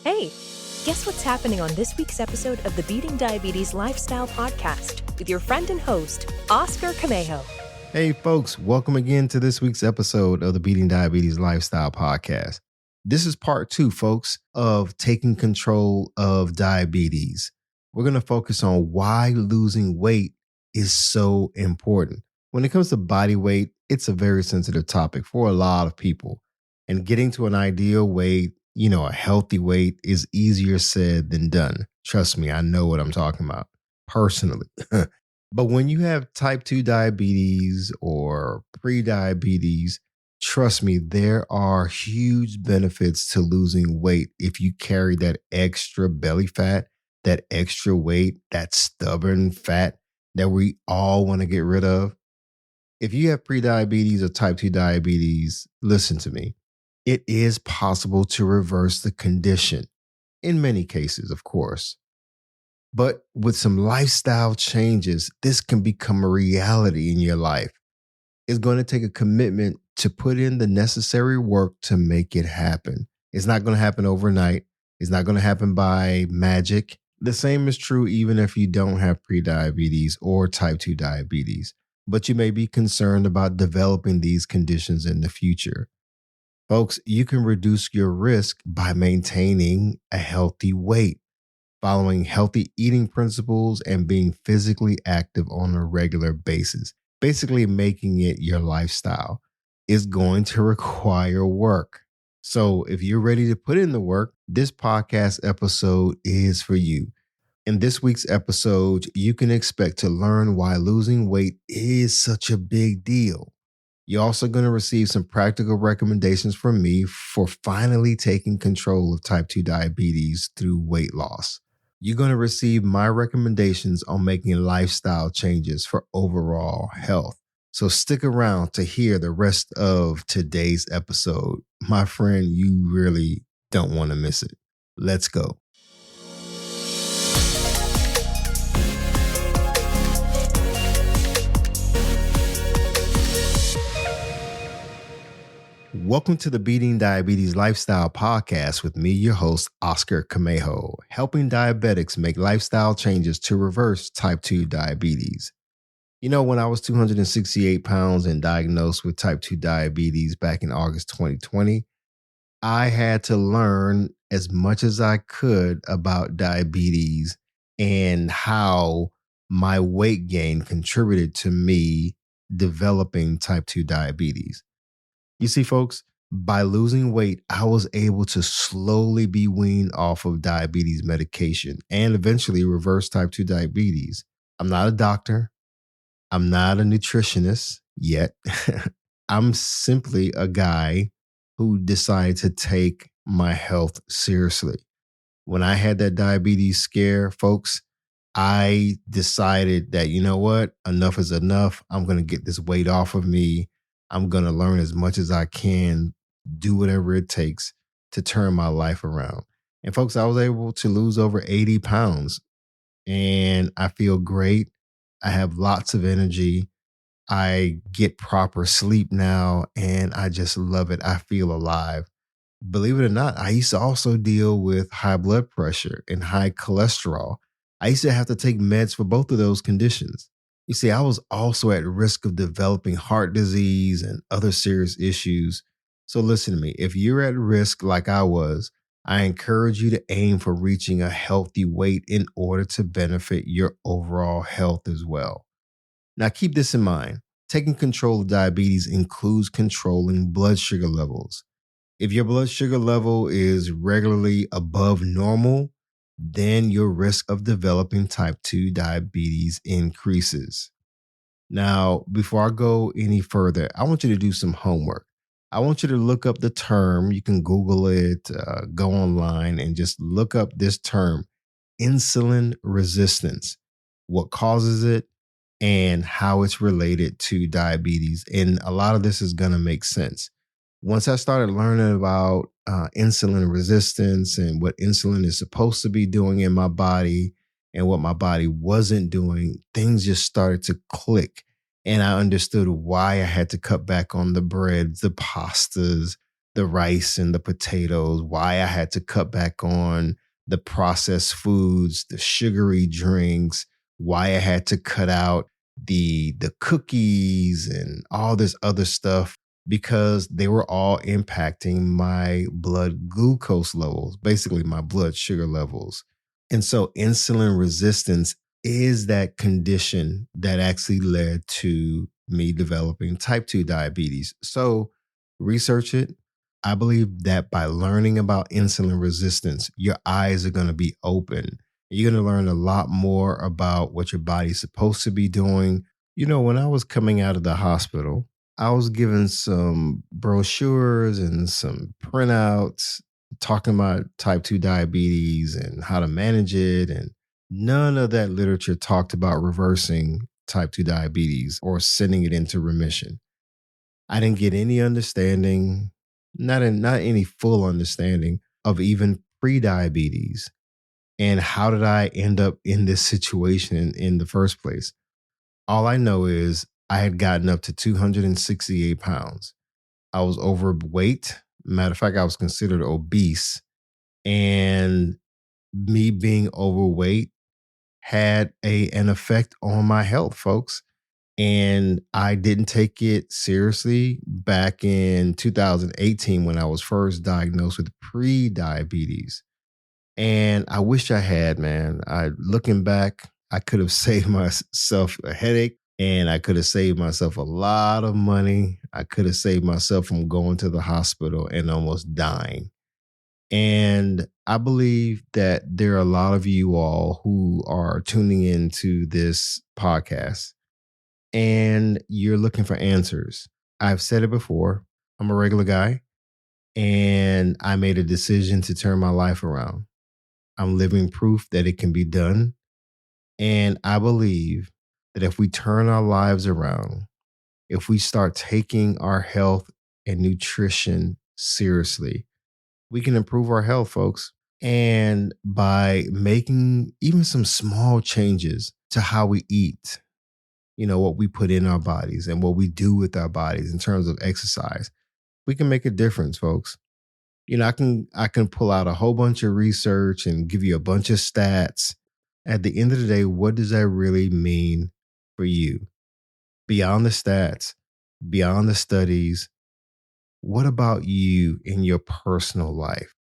Hey, guess what's happening on this week's episode of the Beating Diabetes Lifestyle Podcast with your friend and host, Oscar Camejo. Hey folks, welcome again to this week's episode of the Beating Diabetes Lifestyle Podcast. This is part 2, folks, of taking control of diabetes. We're going to focus on why losing weight is so important. When it comes to body weight, it's a very sensitive topic for a lot of people. And getting to an ideal weight, a healthy weight, is easier said than done. Trust me, I know what I'm talking about personally. But when you have type 2 diabetes or prediabetes, trust me, there are huge benefits to losing weight if you carry that extra belly fat, that extra weight, that stubborn fat that we all want to get rid of. If you have prediabetes or type 2 diabetes, listen to me. It is possible to reverse the condition, in many cases, of course. But with some lifestyle changes, this can become a reality in your life. It's going to take a commitment to put in the necessary work to make it happen. It's not going to happen overnight. It's not going to happen by magic. The same is true even if you don't have prediabetes or type 2 diabetes, but you may be concerned about developing these conditions in the future. Folks, you can reduce your risk by maintaining a healthy weight, following healthy eating principles, and being physically active on a regular basis. Basically, making it your lifestyle is going to require work. So if you're ready to put in the work, this podcast episode is for you. In this week's episode, you can expect to learn why losing weight is such a big deal. You're also going to receive some practical recommendations from me for finally taking control of type 2 diabetes through weight loss. You're going to receive my recommendations on making lifestyle changes for overall health. So stick around to hear the rest of today's episode. My friend, you really don't want to miss it. Let's go. Welcome to the Beating Diabetes Lifestyle Podcast with me, your host, Oscar Camejo, helping diabetics make lifestyle changes to reverse type 2 diabetes. When I was 268 pounds and diagnosed with type 2 diabetes back in August 2020, I had to learn as much as I could about diabetes and how my weight gain contributed to me developing type 2 diabetes. You see, folks, by losing weight, I was able to slowly be weaned off of diabetes medication and eventually reverse type 2 diabetes. I'm not a doctor. I'm not a nutritionist yet. I'm simply a guy who decided to take my health seriously. When I had that diabetes scare, folks, I decided that, enough is enough. I'm going to get this weight off of me. I'm going to learn as much as I can, do whatever it takes to turn my life around. And folks, I was able to lose over 80 pounds and I feel great. I have lots of energy. I get proper sleep now and I just love it. I feel alive. Believe it or not, I used to also deal with high blood pressure and high cholesterol. I used to have to take meds for both of those conditions. You see, I was also at risk of developing heart disease and other serious issues. So listen to me, if you're at risk like I was, I encourage you to aim for reaching a healthy weight in order to benefit your overall health as well. Now keep this in mind. Taking control of diabetes includes controlling blood sugar levels. If your blood sugar level is regularly above normal, then your risk of developing type 2 diabetes increases. Now, before I go any further, I want you to do some homework. I want you to look up the term. You can Google it, go online and just look up this term, insulin resistance, what causes it and how it's related to diabetes. And a lot of this is going to make sense. Once I started learning about insulin resistance and what insulin is supposed to be doing in my body and what my body wasn't doing, things just started to click. And I understood why I had to cut back on the breads, the pastas, the rice and the potatoes, why I had to cut back on the processed foods, the sugary drinks, why I had to cut out the cookies and all this other stuff because they were all impacting my blood glucose levels, basically my blood sugar levels. And so insulin resistance is that condition that actually led to me developing type 2 diabetes. So research it. I believe that by learning about insulin resistance, your eyes are going to be open. You're going to learn a lot more about what your body's supposed to be doing. When I was coming out of the hospital, I was given some brochures and some printouts talking about type 2 diabetes and how to manage it. And none of that literature talked about reversing type 2 diabetes or sending it into remission. I didn't get any understanding, not any full understanding of even prediabetes. And how did I end up in this situation in the first place? All I know is I had gotten up to 268 pounds. I was overweight. Matter of fact, I was considered obese. And me being overweight had an effect on my health, folks. And I didn't take it seriously back in 2018 when I was first diagnosed with pre-diabetes. And I wish I had, man. Looking back, I could have saved myself a headache and I could have saved myself a lot of money. I could have saved myself from going to the hospital and almost dying. And I believe that there are a lot of you all who are tuning into this podcast and you're looking for answers. I've said it before. I'm a regular guy and I made a decision to turn my life around. I'm living proof that it can be done. And I believe that if we turn our lives around, if we start taking our health and nutrition seriously, we can improve our health, folks. And by making even some small changes to how we eat, what we put in our bodies and what we do with our bodies in terms of exercise, we can make a difference, folks. I can pull out a whole bunch of research and give you a bunch of stats. At the end of the day, what does that really mean for you? Beyond the stats, beyond the studies, what about you in your personal life?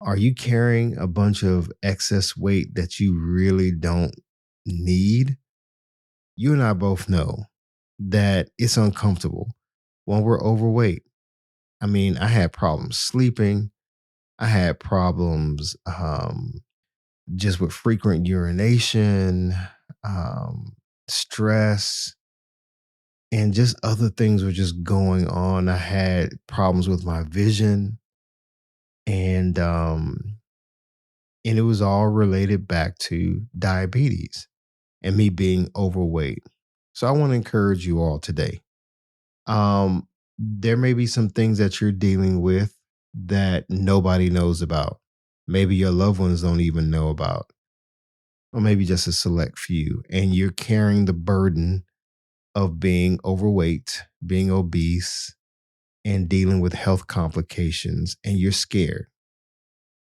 Are you carrying a bunch of excess weight that you really don't need? You and I both know that it's uncomfortable when we're overweight. I mean, I had problems sleeping. I had problems just with frequent urination, um, stress, and just other things were just going on. I had problems with my vision, and and it was all related back to diabetes and me being overweight. So I want to encourage you all today. There may be some things that you're dealing with that nobody knows about. Maybe your loved ones don't even know about, or maybe just a select few. And you're carrying the burden of being overweight, being obese, and dealing with health complications, and you're scared.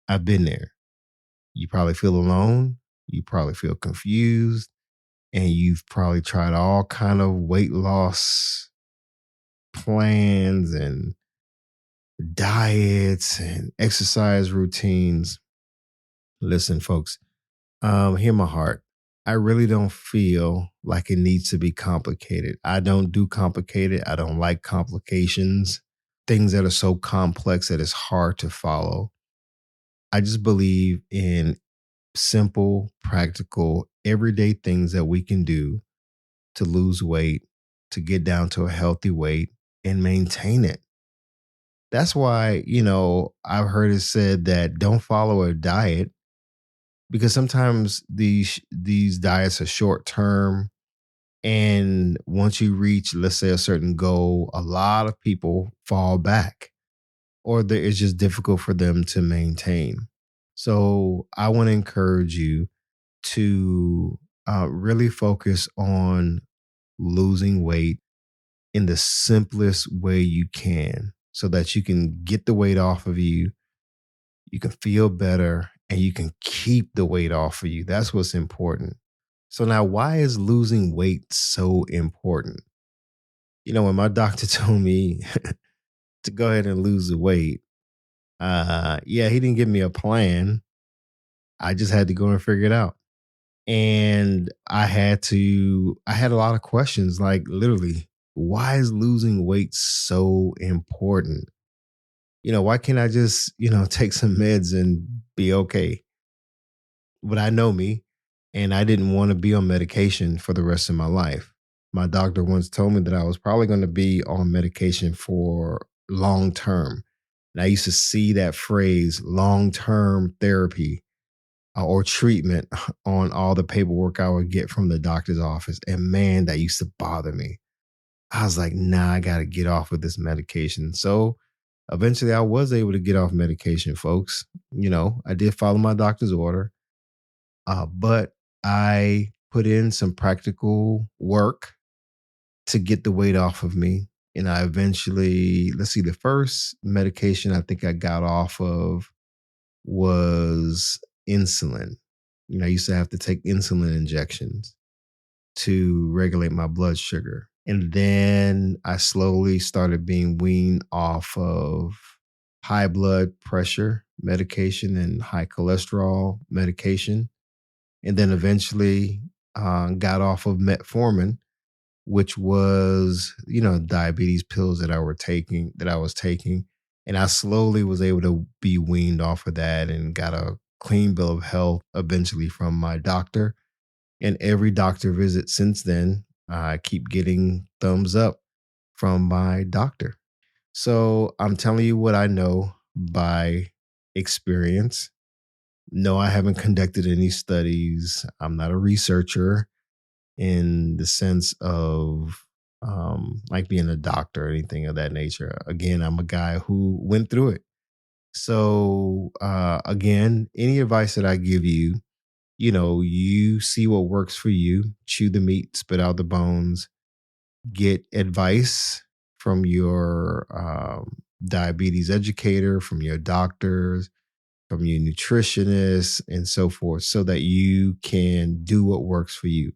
I've been there. You probably feel alone. You probably feel confused, and you've probably tried all kind of weight loss plans and diets and exercise routines. Listen, folks, hear my heart. I really don't feel like it needs to be complicated. I don't do complicated. I don't like complications, things that are so complex that it's hard to follow. I just believe in simple, practical, everyday things that we can do to lose weight, to get down to a healthy weight and maintain it. That's why, I've heard it said that don't follow a diet because sometimes these diets are short term. And once you reach, let's say, a certain goal, a lot of people fall back or it's just difficult for them to maintain. So I want to encourage you to really focus on losing weight in the simplest way you can. so that you can get the weight off of you, you can feel better, and you can keep the weight off of you. That's what's important. So now, why is losing weight so important? When my doctor told me to go ahead and lose the weight, yeah, he didn't give me a plan. I just had to go and figure it out. And I had a lot of questions, like literally, why is losing weight so important? Why can't I just, take some meds and be okay? But I know me, and I didn't want to be on medication for the rest of my life. My doctor once told me that I was probably going to be on medication for long term. And I used to see that phrase, long term therapy or treatment, on all the paperwork I would get from the doctor's office. And man, that used to bother me. I was like, nah, I got to get off of this medication. So eventually I was able to get off medication, folks. I did follow my doctor's order, but I put in some practical work to get the weight off of me. And I eventually, let's see, the first medication I think I got off of was insulin. I used to have to take insulin injections to regulate my blood sugar. And then I slowly started being weaned off of high blood pressure medication and high cholesterol medication. And then eventually got off of metformin, which was, diabetes pills that I was taking. And I slowly was able to be weaned off of that and got a clean bill of health eventually from my doctor. And every doctor visit since then, I keep getting thumbs up from my doctor. So I'm telling you what I know by experience. No, I haven't conducted any studies. I'm not a researcher in the sense of like being a doctor or anything of that nature. Again, I'm a guy who went through it. So, again, any advice that I give you, you see what works for you, chew the meat, spit out the bones, get advice from your diabetes educator, from your doctors, from your nutritionist, and so forth, so that you can do what works for you.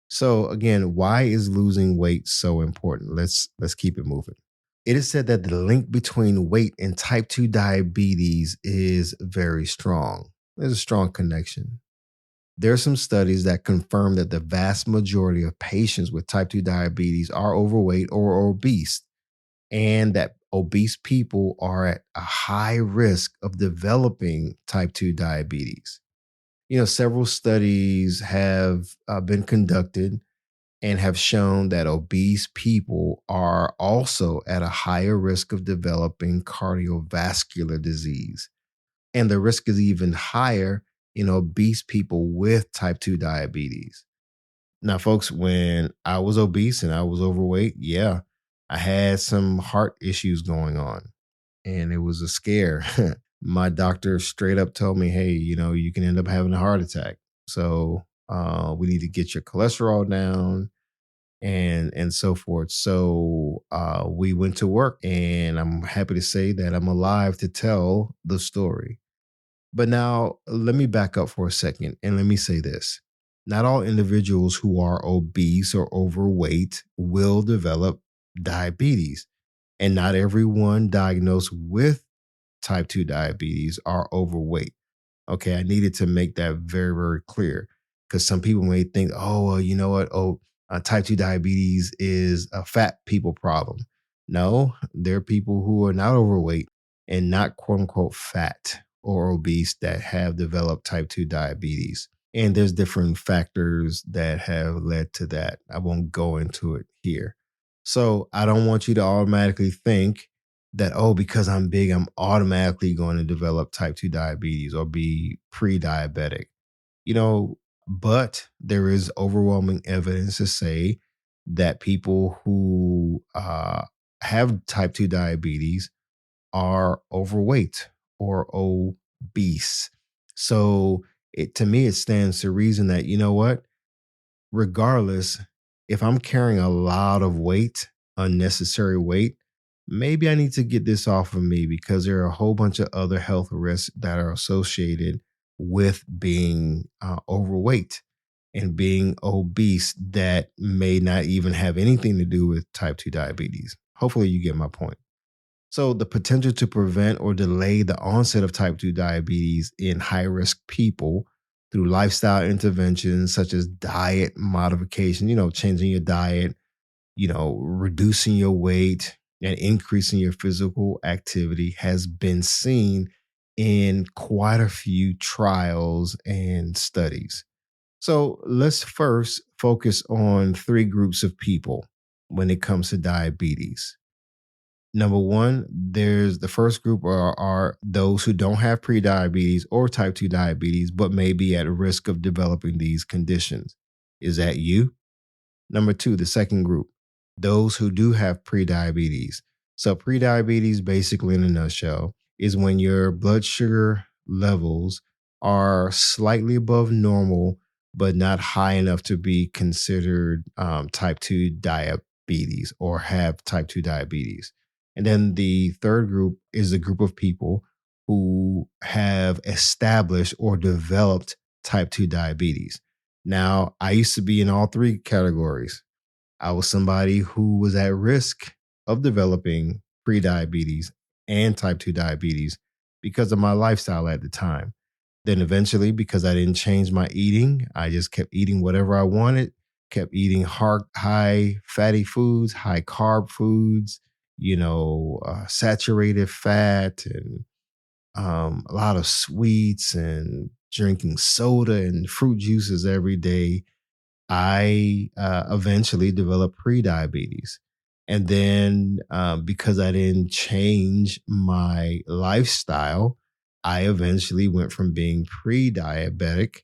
So again, why is losing weight so important? Let's keep it moving. It is said that the link between weight and type 2 diabetes is very strong. There's a strong connection. There are some studies that confirm that the vast majority of patients with type 2 diabetes are overweight or obese, and that obese people are at a high risk of developing type 2 diabetes. Several studies have been conducted and have shown that obese people are also at a higher risk of developing cardiovascular disease. And the risk is even higher in obese people with type 2 diabetes. Now, folks, when I was obese and I was overweight, yeah, I had some heart issues going on, and it was a scare. My doctor straight up told me, hey, you can end up having a heart attack. So we need to get your cholesterol down and so forth. So we went to work, and I'm happy to say that I'm alive to tell the story. But now let me back up for a second and let me say this. Not all individuals who are obese or overweight will develop diabetes, and not everyone diagnosed with type 2 diabetes are overweight. Okay, I needed to make that very, very clear, because some people may think, oh, well, you know what? Oh, type 2 diabetes is a fat people problem. No, there are people who are not overweight and not quote unquote fat or obese that have developed type 2 diabetes. And there's different factors that have led to that. I won't go into it here. So I don't want you to automatically think that, oh, because I'm big, I'm automatically going to develop type 2 diabetes or be pre diabetic. You know, but there is overwhelming evidence to say that people who have type 2 diabetes are overweight or obese. So to me, it stands to reason that, you know what, regardless, if I'm carrying a lot of weight, unnecessary weight, maybe I need to get this off of me because there are a whole bunch of other health risks that are associated with being overweight and being obese that may not even have anything to do with type 2 diabetes. Hopefully, you get my point. So, the potential to prevent or delay the onset of type 2 diabetes in high risk people through lifestyle interventions such as diet modification, changing your diet, reducing your weight and increasing your physical activity has been seen in quite a few trials and studies. So let's first focus on three groups of people when it comes to diabetes. Number one, there's the first group are those who don't have prediabetes or type 2 diabetes, but may be at risk of developing these conditions. Is that you? Number two, the second group, those who do have prediabetes. So, prediabetes, basically, in a nutshell, is when your blood sugar levels are slightly above normal, but not high enough to be considered type 2 diabetes or have type 2 diabetes. And then the third group is a group of people who have established or developed type 2 diabetes. Now, I used to be in all three categories. I was somebody who was at risk of developing prediabetes and type 2 diabetes because of my lifestyle at the time. Then eventually, because I didn't change my eating, I just kept eating whatever I wanted, kept eating high fatty foods, high carb foods, saturated fat and a lot of sweets and drinking soda and fruit juices every day. I eventually developed prediabetes. And then because I didn't change my lifestyle, I eventually went from being pre diabetic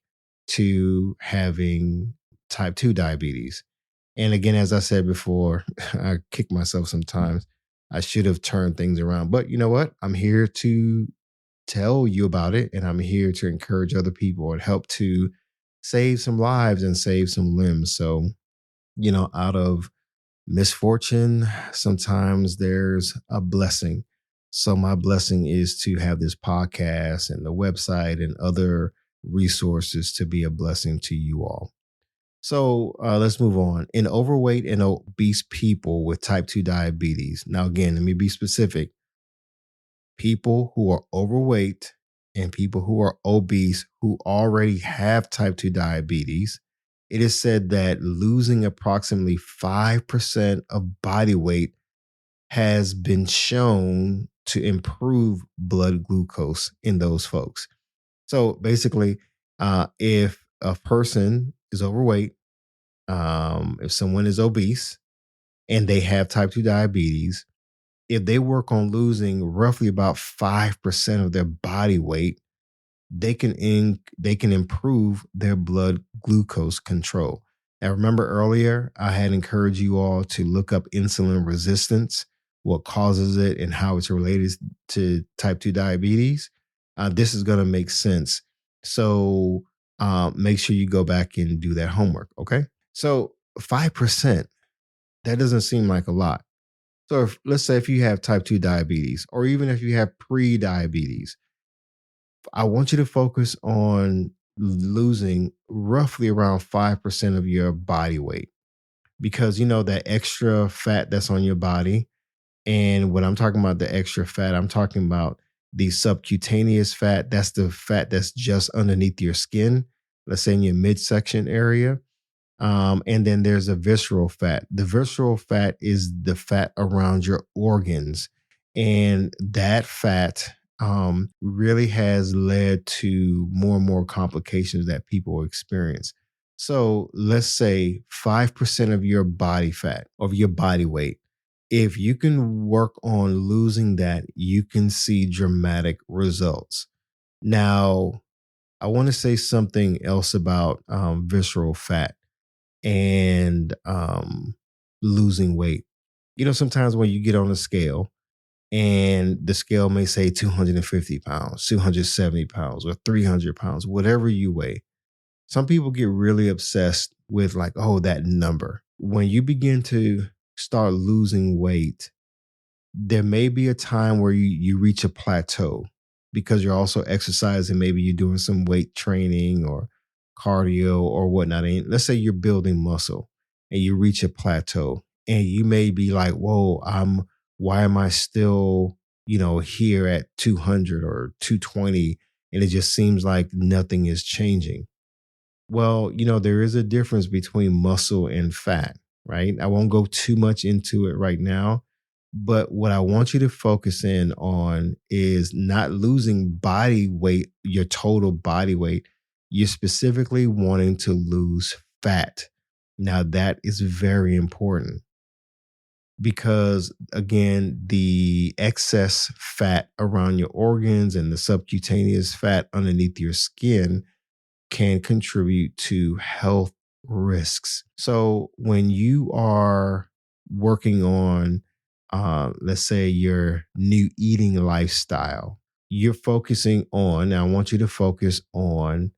to having type 2 diabetes. And again, as I said before, I kick myself sometimes. I should have turned things around. But you know what? I'm here to tell you about it. And I'm here to encourage other people and help to save some lives and save some limbs. So, out of misfortune, sometimes there's a blessing. So, my blessing is to have this podcast and the website and other resources to be a blessing to you all. So, let's move on. In overweight and obese people with type 2 diabetes. Now, again, let me be specific. People who are overweight and people who are obese who already have type 2 diabetes, it is said that losing approximately 5% of body weight has been shown to improve blood glucose in those folks. So basically, if a person is overweight, if someone is obese and they have type 2 diabetes, if they work on losing roughly about 5% of their body weight, they can improve their blood glucose control. Now, remember earlier, I had encouraged you all to look up insulin resistance, what causes it, and how it's related to type 2 diabetes. This is going to make sense. So make sure you go back and do that homework. Okay. So 5%, that doesn't seem like a lot. So let's say if you have type 2 diabetes, or even if you have pre-diabetes, I want you to focus on losing roughly around 5% of your body weight because that extra fat that's on your body. And when I'm talking about the extra fat, I'm talking about the subcutaneous fat. That's the fat that's just underneath your skin, let's say in your midsection area. And then there's a visceral fat. The visceral fat is the fat around your organs. And that fat really has led to more and more complications that people experience. So let's say 5% of your body fat, of your body weight. If you can work on losing that, you can see dramatic results. Now, I want to say something else about visceral fat and losing weight. Sometimes when you get on a scale and the scale may say 250 pounds, 270 pounds, or 300 pounds, whatever you weigh, some people get really obsessed with like, oh, that number. When you begin to start losing weight, there may be a time where you reach a plateau because you're also exercising. Maybe you're doing some weight training or cardio or whatnot. And let's say you're building muscle and you reach a plateau and you may be like, whoa, why am I still, here at 200 or 220? And it just seems like nothing is changing. Well, there is a difference between muscle and fat, right? I won't go too much into it right now, but what I want you to focus in on is not losing body weight, your total body weight. You're specifically wanting to lose fat. Now, that is very important because, again, the excess fat around your organs and the subcutaneous fat underneath your skin can contribute to health risks. So when you are working on, let's say, your new eating lifestyle, you're focusing on, now I want you to focus on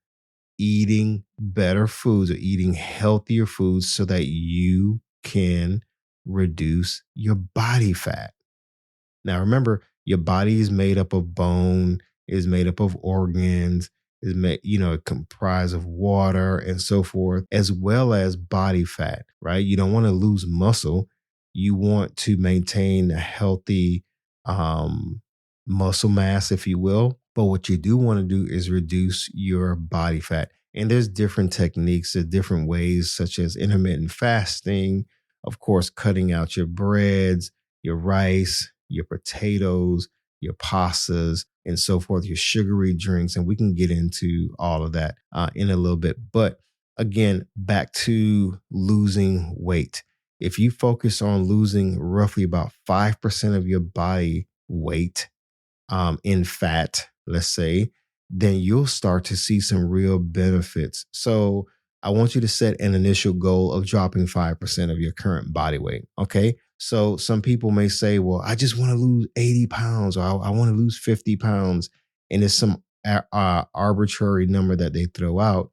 eating better foods or eating healthier foods so that you can reduce your body fat. Now, remember, your body is made up of bone, is made up of organs, is made, comprised of water and so forth, as well as body fat, right? You don't want to lose muscle. You want to maintain a healthy muscle mass, if you will. But what you do want to do is reduce your body fat. And there's different techniques, there's different ways, such as intermittent fasting, of course, cutting out your breads, your rice, your potatoes, your pastas, and so forth, your sugary drinks. And we can get into all of that in a little bit. But again, back to losing weight. If you focus on losing roughly about 5% of your body weight in fat, let's say, then you'll start to see some real benefits. So I want you to set an initial goal of dropping 5% of your current body weight. Okay. So some people may say, well, I just want to lose 80 pounds or I want to lose 50 pounds. And it's some arbitrary number that they throw out.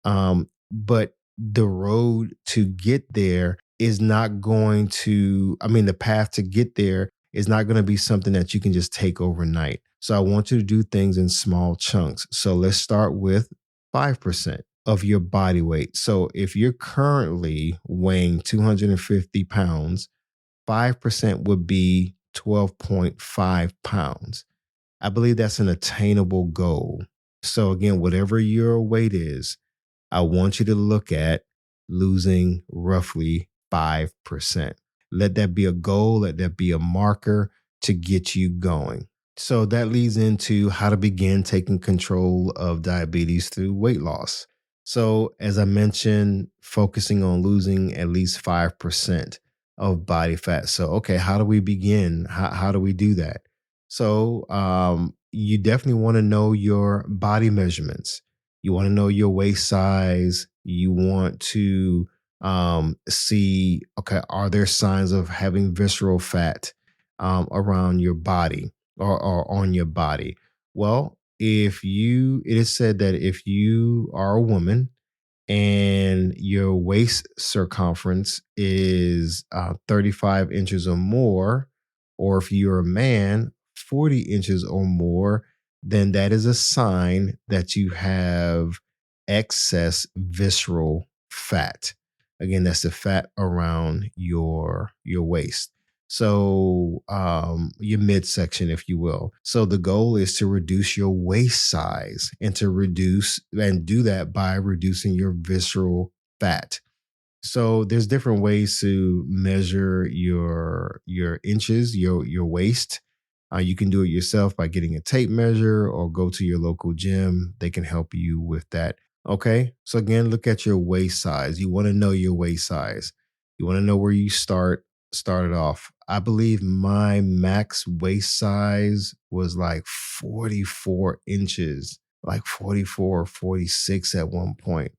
But the road to get there is not going to, the path to get there is not going to be something that you can just take overnight. So I want you to do things in small chunks. So let's start with 5% of your body weight. So if you're currently weighing 250 pounds, 5% would be 12.5 pounds. I believe that's an attainable goal. So again, whatever your weight is, I want you to look at losing roughly 5%. Let that be a goal. Let that be a marker to get you going. So that leads into how to begin taking control of diabetes through weight loss. So as I mentioned, focusing on losing at least 5% of body fat. So, okay, how do we begin? How do we do that? So you definitely want to know your body measurements. You want to know your waist size. You want to see, okay, are there signs of having visceral fat around your body or on your body? Well, it is said that if you are a woman and your waist circumference is 35 inches or more, or if you're a man, 40 inches or more, then that is a sign that you have excess visceral fat. Again, that's the fat around your waist. So your midsection, if you will. So the goal is to reduce your waist size and do that by reducing your visceral fat. So there's different ways to measure your inches, your waist. You can do it yourself by getting a tape measure or go to your local gym. They can help you with that. Okay. So again, look at your waist size. You want to know your waist size. You want to know where you started off. I believe my max waist size was like 44 inches, like 44 or 46 at one point.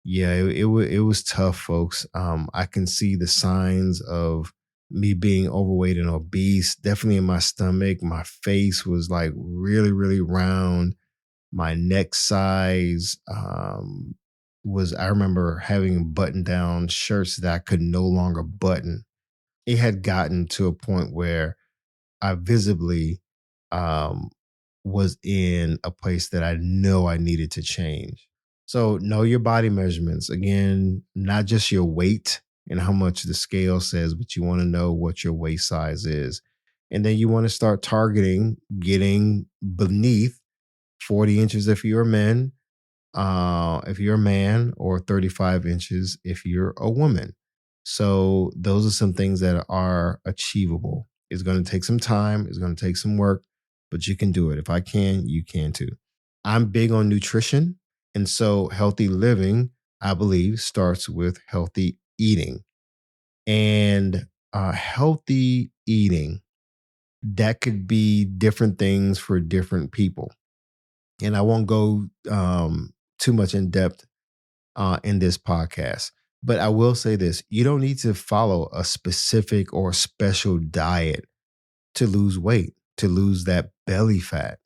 Yeah, it was tough, folks. I can see the signs of me being overweight and obese, definitely in my stomach. My face was like really, really round. My neck size I remember having button down shirts that I could no longer button. It had gotten to a point where I visibly um, was in a place that I know I needed to change. So know your body measurements. Again, not just your weight and how much the scale says, but you want to know what your waist size is. And then you want to start targeting getting beneath 40 inches if you're a man, or 35 inches if you're a woman. So those are some things that are achievable. It's going to take some time, it's going to take some work, but you can do it. If I can, you can too. I'm big on nutrition. And so healthy living, I believe, starts with healthy eating. And healthy eating, that could be different things for different people. And I won't go too much in depth in this podcast. But I will say this: you don't need to follow a specific or special diet to lose weight, to lose that belly fat.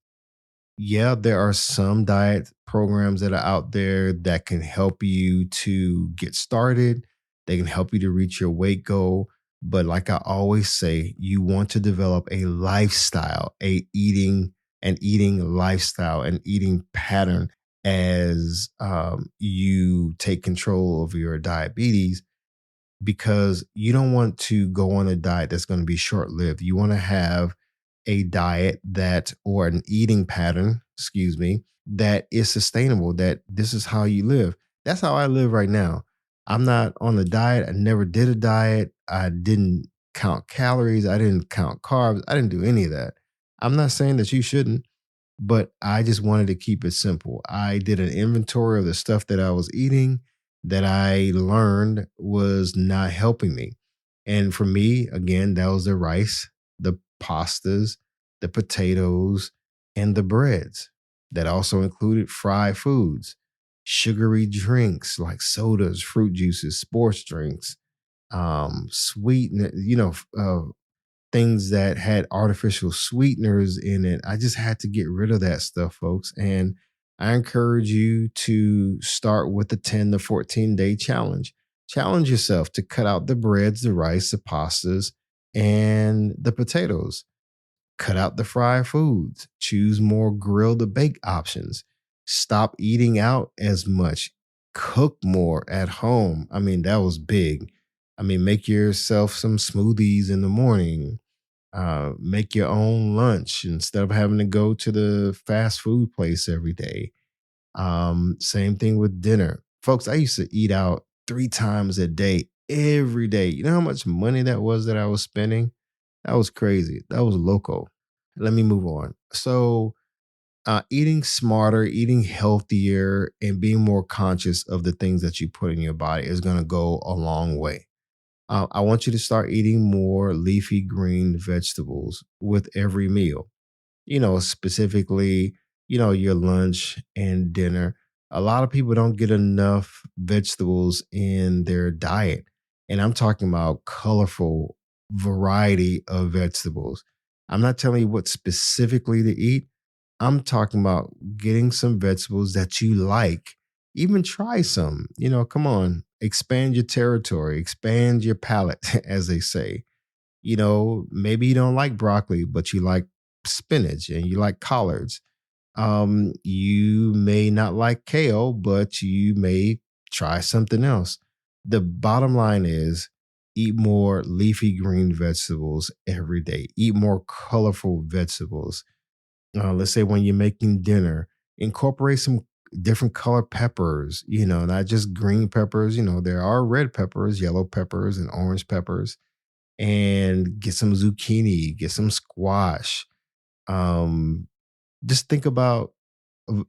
Yeah, there are some diet programs that are out there that can help you to get started. They can help you to reach your weight goal. But like I always say, you want to develop a lifestyle, an eating lifestyle, an eating pattern as you take control of your diabetes, because you don't want to go on a diet that's going to be short lived. You want to have a diet that, or an eating pattern, excuse me, that is sustainable, that this is how you live. That's how I live right now. I'm not on a diet. I never did a diet. I didn't count calories. I didn't count carbs. I didn't do any of that. I'm not saying that you shouldn't, but I just wanted to keep it simple. I did an inventory of the stuff that I was eating that I learned was not helping me. And for me, again, that was the rice, the pastas, the potatoes, and the breads. That also included fried foods, sugary drinks like sodas, fruit juices, sports drinks, sweet, things that had artificial sweeteners in it. I just had to get rid of that stuff, folks. And I encourage you to start with the 10 to 14-day challenge. Challenge yourself to cut out the breads, the rice, the pastas, and the potatoes. Cut out the fried foods. Choose more grilled or baked options. Stop eating out as much. Cook more at home. I mean, that was big. I mean, make yourself some smoothies in the morning. Make your own lunch instead of having to go to the fast food place every day. Same thing with dinner. Folks, I used to eat out 3 times a day, every day. You know how much money that was that I was spending? That was crazy. That was loco. Let me move on. So, eating smarter, eating healthier, and being more conscious of the things that you put in your body is going to go a long way. I want you to start eating more leafy green vegetables with every meal. Specifically, your lunch and dinner. A lot of people don't get enough vegetables in their diet. And I'm talking about colorful variety of vegetables. I'm not telling you what specifically to eat. I'm talking about getting some vegetables that you like. Even try some. Come on, expand your territory, expand your palate, as they say. Maybe you don't like broccoli, but you like spinach and you like collards. You may not like kale, but you may try something else. The bottom line is, eat more leafy green vegetables every day. Eat more colorful vegetables. Let's say when you're making dinner, incorporate some different color peppers, not just green peppers. There are red peppers, yellow peppers, and orange peppers. And get some zucchini, get some squash. Um, just think about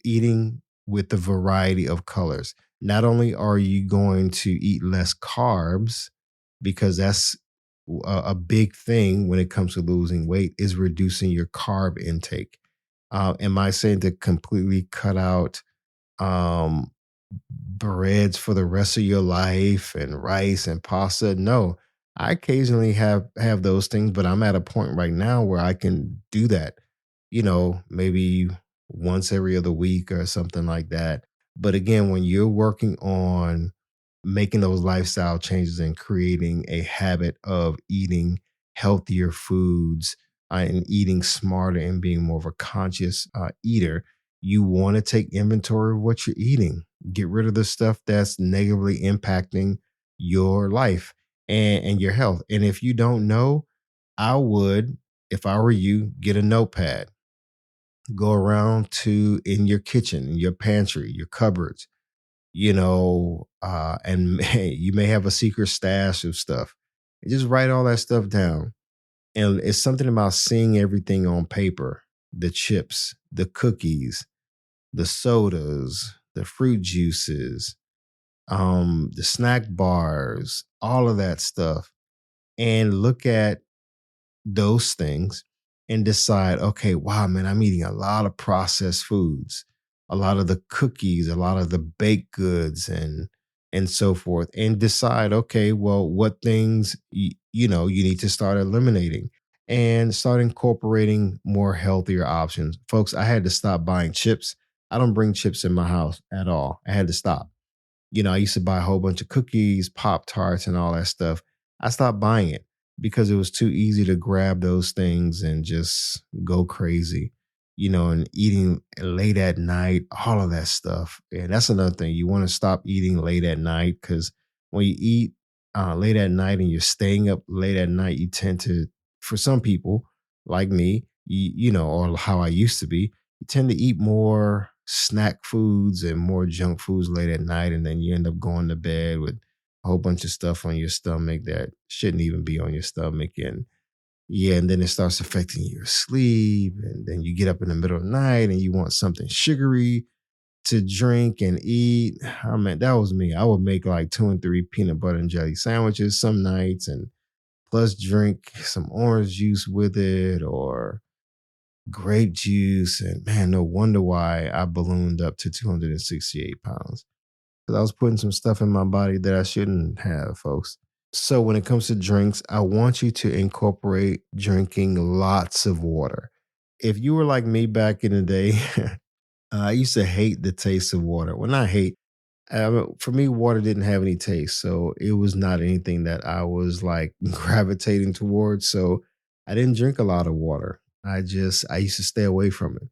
eating with the variety of colors. Not only are you going to eat less carbs, because that's a big thing when it comes to losing weight, is reducing your carb intake. Am I saying to completely cut out um, breads for the rest of your life and rice and pasta? No, I occasionally have those things, but I'm at a point right now where I can do that. Maybe once every other week or something like that. But again, when you're working on making those lifestyle changes and creating a habit of eating healthier foods, and eating smarter and being more of a conscious eater, you want to take inventory of what you're eating. Get rid of the stuff that's negatively impacting your life and your health. And if you don't know, I would, if I were you, get a notepad, go around to in your kitchen, in your pantry, your cupboards, and you may have a secret stash of stuff. And just write all that stuff down. And it's something about seeing everything on paper, the chips, the cookies, the sodas, the fruit juices, the snack bars, all of that stuff, and look at those things and decide, okay, wow, man, I'm eating a lot of processed foods, a lot of the cookies, a lot of the baked goods and so forth, and decide, okay, well, what things you need to start eliminating and start incorporating more healthier options. Folks, I had to stop buying chips. I don't bring chips in my house at all. I had to stop. I used to buy a whole bunch of cookies, Pop Tarts, and all that stuff. I stopped buying it because it was too easy to grab those things and just go crazy, and eating late at night, all of that stuff. And that's another thing. You want to stop eating late at night because when you eat late at night and you're staying up late at night, you tend to, for some people like me, or how I used to be, you tend to eat more snack foods and more junk foods late at night. And then you end up going to bed with a whole bunch of stuff on your stomach that shouldn't even be on your stomach. And yeah, and then it starts affecting your sleep. And then you get up in the middle of the night and you want something sugary to drink and eat. I mean, that was me. I would make like 2 and 3 peanut butter and jelly sandwiches some nights and plus drink some orange juice with it or grape juice. And man, no wonder why I ballooned up to 268 pounds. Because I was putting some stuff in my body that I shouldn't have, folks. So when it comes to drinks, I want you to incorporate drinking lots of water. If you were like me back in the day, I used to hate the taste of water. Well, not hate. For me, water didn't have any taste. So it was not anything that I was like gravitating towards. So I didn't drink a lot of water. I used to stay away from it.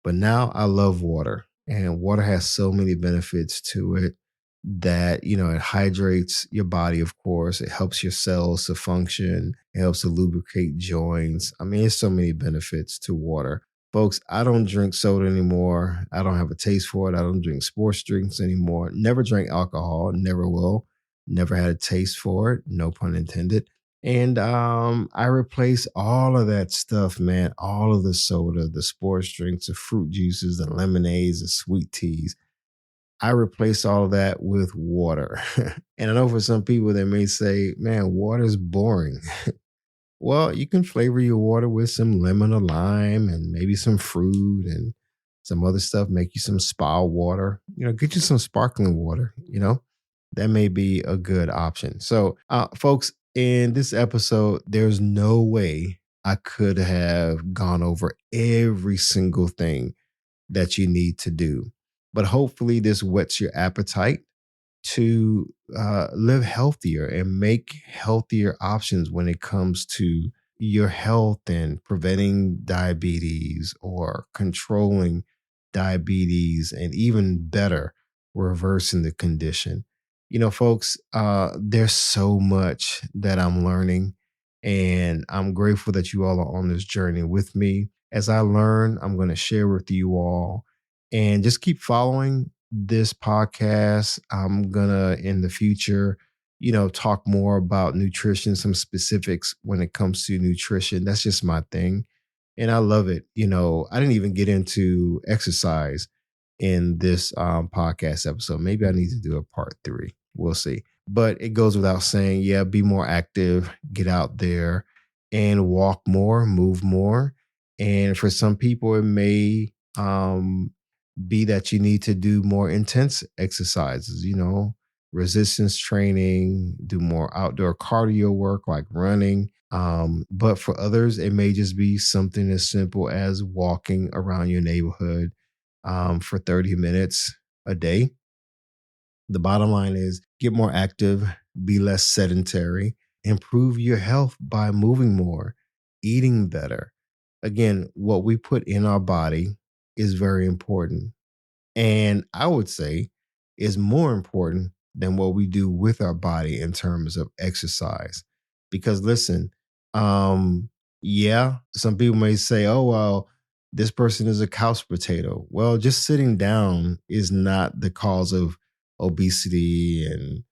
But now I love water, and water has so many benefits to it that, it hydrates your body, of course. It helps your cells to function. It helps to lubricate joints. I mean, there's so many benefits to water. Folks, I don't drink soda anymore. I don't have a taste for it. I don't drink sports drinks anymore. Never drank alcohol. Never will. Never had a taste for it. No pun intended. And I replace all of that stuff, man. All of the soda, the sports drinks, the fruit juices, the lemonades, the sweet teas. I replace all of that with water. And I know for some people they may say, man, water is boring. Well, you can flavor your water with some lemon or lime and maybe some fruit and some other stuff. Make you some spa water. Get you some sparkling water. That may be a good option. So, folks, in this episode, there's no way I could have gone over every single thing that you need to do. But hopefully, this whets your appetite to live healthier and make healthier options when it comes to your health and preventing diabetes or controlling diabetes and even better, reversing the condition. Folks, there's so much that I'm learning, and I'm grateful that you all are on this journey with me. As I learn, I'm going to share with you all and just keep following this podcast. I'm gonna in the future, talk more about nutrition, some specifics when it comes to nutrition. That's just my thing. And I love it. I didn't even get into exercise in this podcast episode. Maybe I need to do a part 3. We'll see. But it goes without saying, yeah, be more active, get out there and walk more, move more. And for some people, it may be that you need to do more intense exercises, resistance training, do more outdoor cardio work like running. But for others, it may just be something as simple as walking around your neighborhood for 30 minutes a day. The bottom line is get more active, be less sedentary, improve your health by moving more, eating better, Again, what we put in our body is very important. And I would say is more important than what we do with our body in terms of exercise. Because listen, um, yeah, some people may say, oh, well, this person is a couch potato. Well, just sitting down is not the cause of obesity and,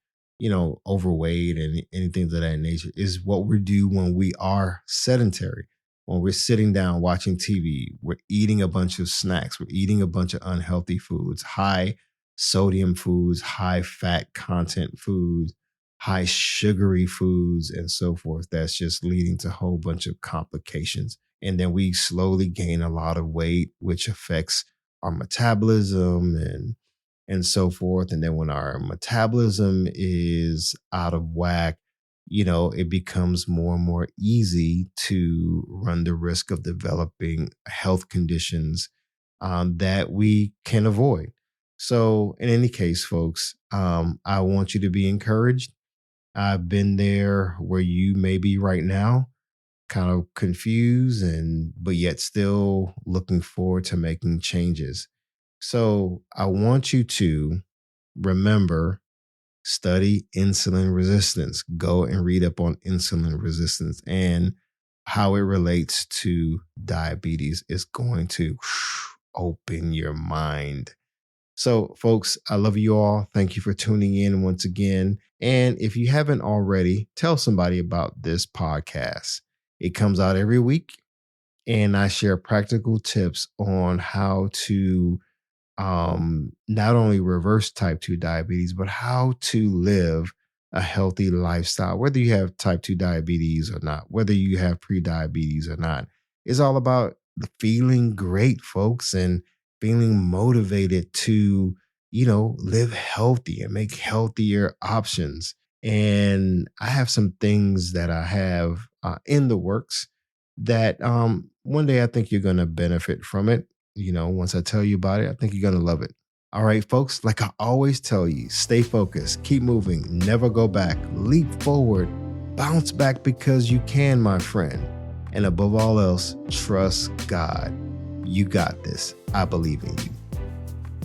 overweight and anything of that nature. Is what we do when we are sedentary, when we're sitting down watching TV, we're eating a bunch of snacks, we're eating a bunch of unhealthy foods, high sodium foods, high fat content foods, high sugary foods, and so forth. That's just leading to a whole bunch of complications. And then we slowly gain a lot of weight, which affects our metabolism and so forth. And then when our metabolism is out of whack, it becomes more and more easy to run the risk of developing health conditions that we can avoid. So, in any case, folks, I want you to be encouraged. I've been there where you may be right now, kind of confused but yet still looking forward to making changes. So, I want you to remember, study insulin resistance. Go and read up on insulin resistance and how it relates to diabetes. Is going to open your mind. So, folks, I love you all. Thank you for tuning in once again. And if you haven't already, tell somebody about this podcast. It comes out every week, and I share practical tips on how to not only reverse type 2 diabetes, but how to live a healthy lifestyle, whether you have type 2 diabetes or not, whether you have pre-diabetes or not. It's all about feeling great, folks, and feeling motivated to, live healthy and make healthier options. And I have some things that I have in the works that one day I think you're going to benefit from it. Once I tell you about it, I think you're going to love it. All right, folks, like I always tell you, stay focused, keep moving, never go back, leap forward, bounce back because you can, my friend. And above all else, trust God. You got this. I believe in you.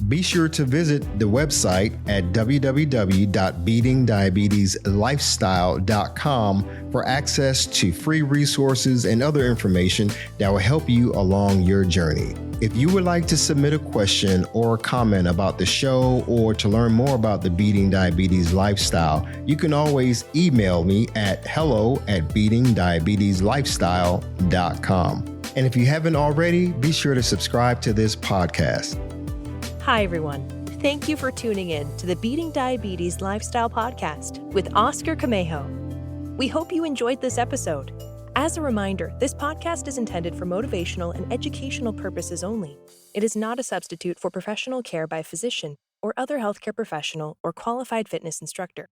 Be sure to visit the website at www.beatingdiabetieslifestyle.com for access to free resources and other information that will help you along your journey. If you would like to submit a question or a comment about the show or to learn more about the Beating Diabetes Lifestyle, you can always email me at hello@beatingdiabetieslifestyle.com. And if you haven't already, be sure to subscribe to this podcast. Hi, everyone. Thank you for tuning in to the Beating Diabetes Lifestyle Podcast with Oscar Camejo. We hope you enjoyed this episode. As a reminder, this podcast is intended for motivational and educational purposes only. It is not a substitute for professional care by a physician or other healthcare professional or qualified fitness instructor.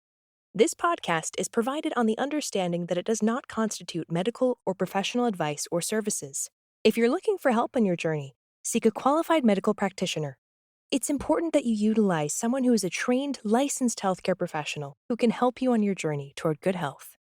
This podcast is provided on the understanding that it does not constitute medical or professional advice or services. If you're looking for help on your journey, seek a qualified medical practitioner. It's important that you utilize someone who is a trained, licensed healthcare professional who can help you on your journey toward good health.